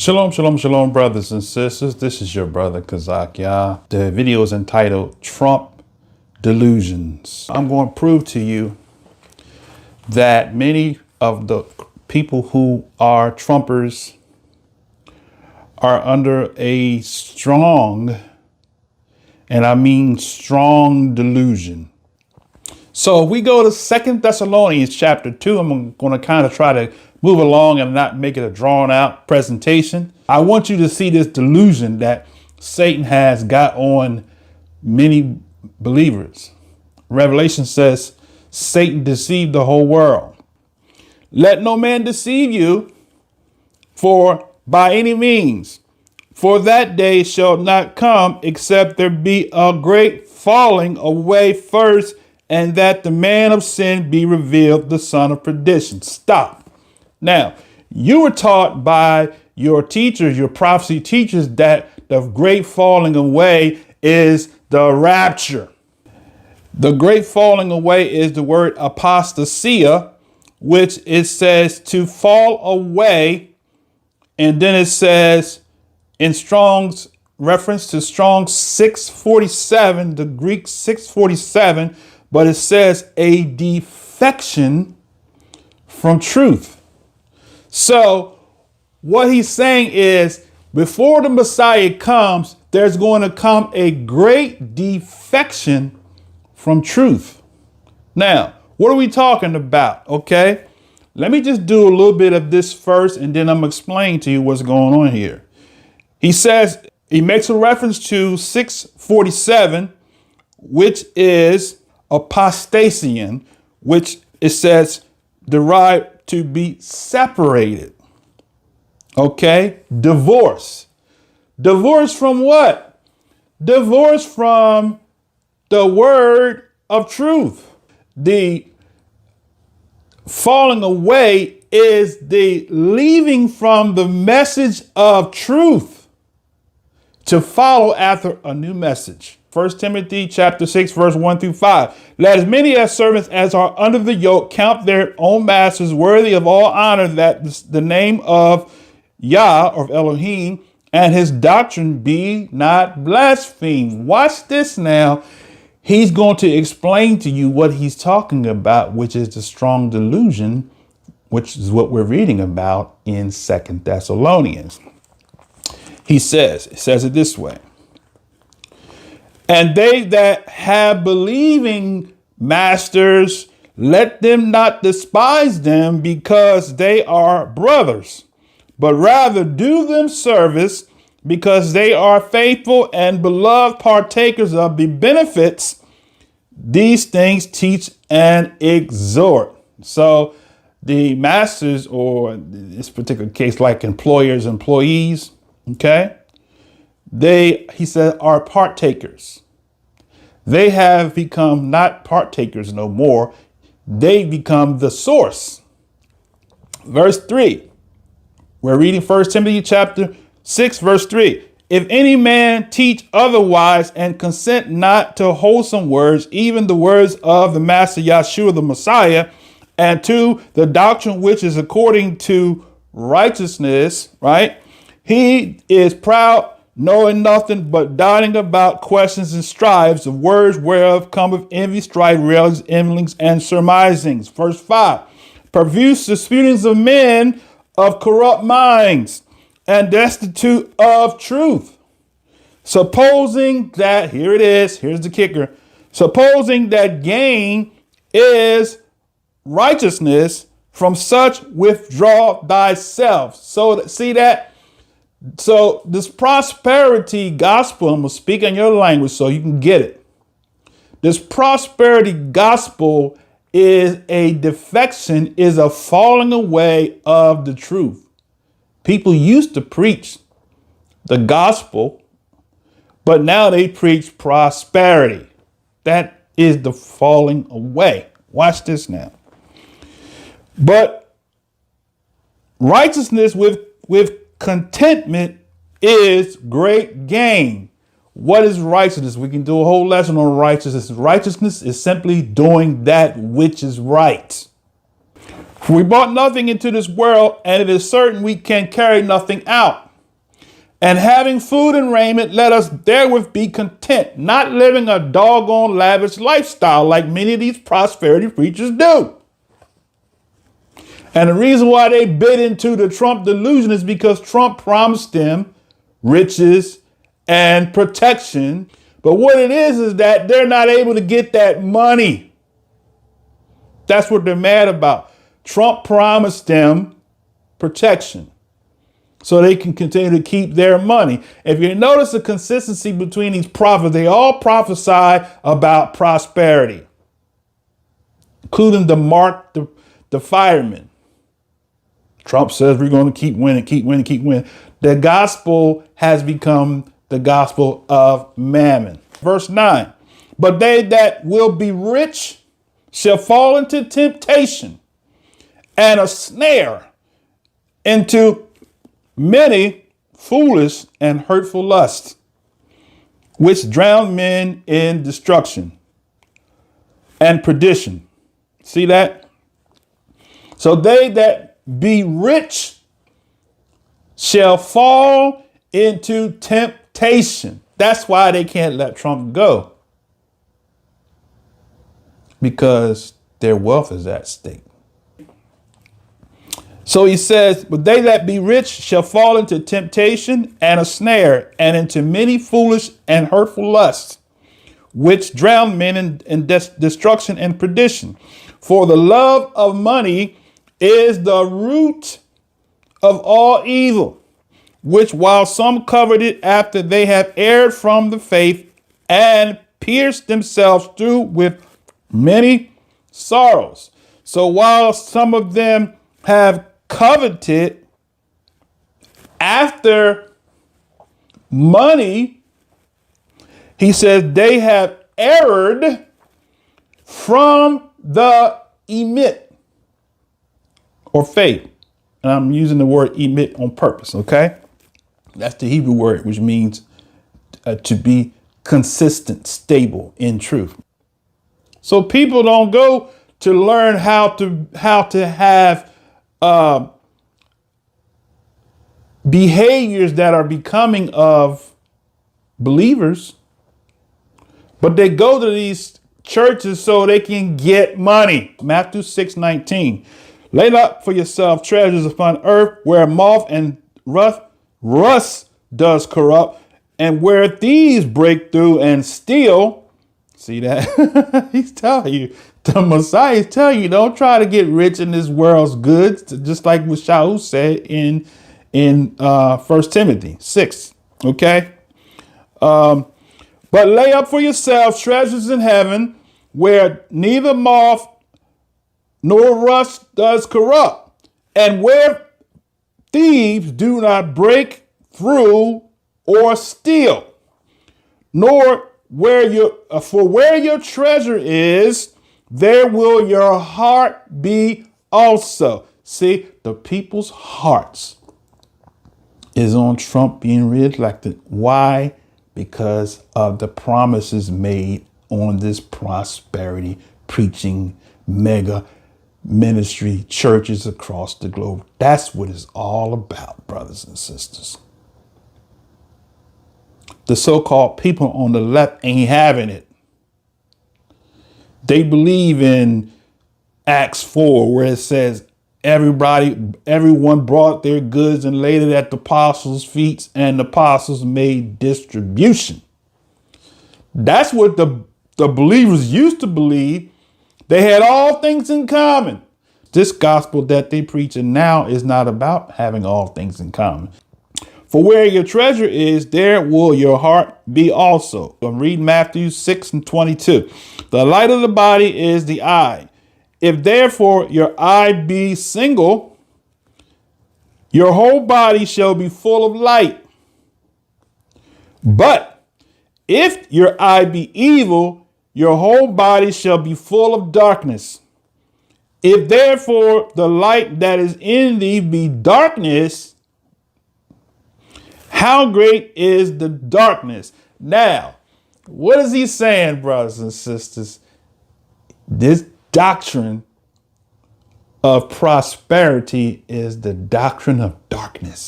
Shalom, shalom, shalom, brothers and sisters. This is your brother Kazak Yah. The video is entitled Trump Delusions. I'm going to prove to you that many of the people who are Trumpers are under a strong, and I mean strong, delusion. So if we go to 2 Thessalonians chapter 2, I'm going to kind of try to move along and not make it a drawn out presentation. I want you to see this delusion that Satan has got on many believers. Revelation says Satan deceived the whole world. Let no man deceive you for by any means, for that day shall not come except there be a great falling away first, and that the man of sin be revealed, the son of perdition. Stop. Now, you were taught by your teachers, your prophecy teachers, that the great falling away is the rapture. The great falling away is the word apostasia, which it says to fall away. And then it says in Strong's reference to Strong's 647, the Greek 647, but it says a defection from truth. So what he's saying is before the Messiah comes, there's going to come a great defection from truth. Now, what are we talking about? Okay, let me just do a little bit of this first, and then I'm going to explain to you what's going on here. He says, he makes a reference to 647, which is apostasian, which it says derived to be separated. Okay, divorce. Divorce from what? Divorce from the word of truth. The falling away is the leaving from the message of truth to follow after a new message. 1 Timothy chapter 6, verse 1 through 5. Let as many as servants as are under the yoke count their own masters worthy of all honor, that the name of Yah or Elohim and his doctrine be not blasphemed. Watch this now. He's going to explain to you what he's talking about, which is the strong delusion, which is what we're reading about in 2 Thessalonians. It says it this way. And they that have believing masters, let them not despise them, because they are brothers, but rather do them service, because they are faithful and beloved partakers of the benefits. These things teach and exhort. So the masters, or in this particular case, like employers, employees, okay, he said, are partakers. They have become not partakers no more. They become the source. Verse 3. We're reading 1 Timothy chapter 6, verse 3. If any man teach otherwise and consent not to wholesome words, even the words of the Master Yahshua the Messiah, and to the doctrine which is according to righteousness, right? He is proud, knowing nothing, but doubting about questions and strifes of words, whereof cometh envy, strife, railings, envyings, and surmisings. Verse 5. Profuse disputings of men of corrupt minds and destitute of truth, supposing that, here it is, here's the kicker, supposing that gain is righteousness, from such withdraw thyself. So see that? So this prosperity gospel, I'm going to speak in your language so you can get it. This prosperity gospel is a defection, is a falling away of the truth. People used to preach the gospel, but now they preach prosperity. That is the falling away. Watch this now. But righteousness with contentment is great gain. What is righteousness? We can do a whole lesson on righteousness. Righteousness is simply doing that which is right. For we brought nothing into this world, and it is certain we can carry nothing out. And having food and raiment, let us therewith be content, not living a doggone lavish lifestyle like many of these prosperity preachers do. And the reason why they bit into the Trump delusion is because Trump promised them riches and protection. But what it is that they're not able to get that money. That's what they're mad about. Trump promised them protection so they can continue to keep their money. If you notice the consistency between these prophets, they all prophesy about prosperity, including the fireman. Trump says we're going to keep winning, keep winning, keep winning. The gospel has become the gospel of mammon. Verse 9, but they that will be rich shall fall into temptation and a snare, into many foolish and hurtful lusts, which drown men in destruction and perdition. See that? So they that be rich shall fall into temptation. That's why they can't let Trump go, because their wealth is at stake. So he says, but they that be rich shall fall into temptation and a snare, and into many foolish and hurtful lusts, which drown men in destruction and perdition. For the love of money is the root of all evil, which while some coveted after they have erred from the faith and pierced themselves through with many sorrows. So while some of them have coveted after money, he says they have erred from the emit or faith. And I'm using the word emit on purpose. OK, that's the Hebrew word, which means to be consistent, stable in truth. So people don't go to learn how to have behaviors that are becoming of believers, but they go to these churches so they can get money. Matthew 6:19. Lay up for yourself treasures upon earth, where moth and rust does corrupt, and where thieves break through and steal. See that? He's telling you, the Messiah is telling you, don't try to get rich in this world's goods, just like what Shaul said in 1 Timothy 6. OK, but lay up for yourselves treasures in heaven, where neither moth nor rust does corrupt, and where thieves do not break through or steal. Nor where your treasure is, there will your heart be also. See, the people's hearts is on Trump being reelected. Why? Because of the promises made on this prosperity preaching mega ministry churches across the globe. That's what it's all about, brothers and sisters. The so-called people on the left ain't having it. They believe in Acts 4, where it says everyone brought their goods and laid it at the apostles' feet, and the apostles made distribution. That's what the believers used to believe. They had all things in common. This gospel that they preach now is not about having all things in common. For where your treasure is, there will your heart be also. Read Matthew 6:22. The light of the body is the eye. If therefore your eye be single, your whole body shall be full of light. But if your eye be evil, your whole body shall be full of darkness. If therefore the light that is in thee be darkness, how great is the darkness? Now, what is he saying, brothers and sisters? This doctrine of prosperity is the doctrine of darkness.